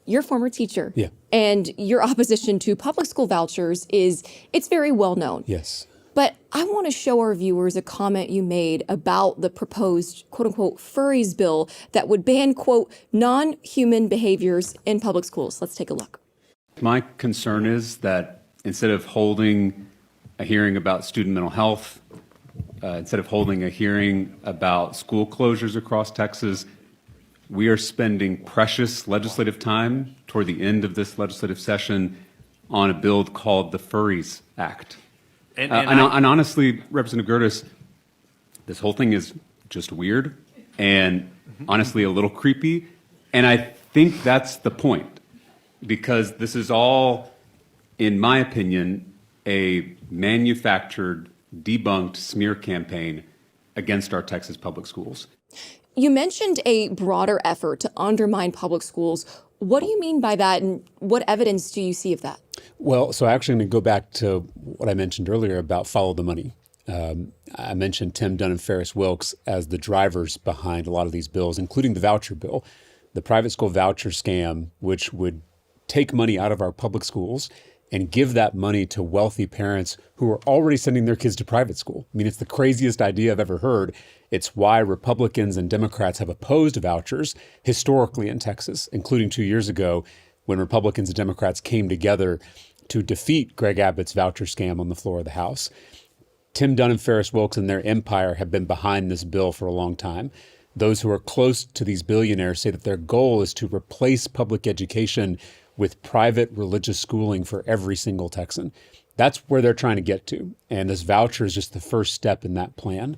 you're a former teacher. Yeah. And your opposition to public school vouchers it's very well known. Yes. But I want to show our viewers a comment you made about the proposed, quote unquote, Furries Bill that would ban, quote, non-human behaviors in public schools. Let's take a look. My concern is that instead of holding a hearing about student mental health, instead of holding a hearing about school closures across Texas, we are spending precious legislative time toward the end of this legislative session on a bill called the Furries Act. And honestly, Representative Gertis, this whole thing is just weird and honestly a little creepy. And I think that's the point, because this is all, in my opinion, a manufactured, debunked smear campaign against our Texas public schools. You mentioned a broader effort to undermine public schools. What do you mean by that, and what evidence do you see of that? Well, so actually I'm going to go back to what I mentioned earlier about follow the money. I mentioned Tim Dunn and Ferris Wilkes as the drivers behind a lot of these bills, including the voucher bill, the private school voucher scam, which would take money out of our public schools and give that money to wealthy parents who are already sending their kids to private school. I mean, it's the craziest idea I've ever heard. It's why Republicans and Democrats have opposed vouchers historically in Texas, including 2 years ago when Republicans and Democrats came together to defeat Greg Abbott's voucher scam on the floor of the House. Tim Dunn and Ferris Wilkes and their empire have been behind this bill for a long time. Those who are close to these billionaires say that their goal is to replace public education with private religious schooling for every single Texan. That's where they're trying to get to. And this voucher is just the first step in that plan.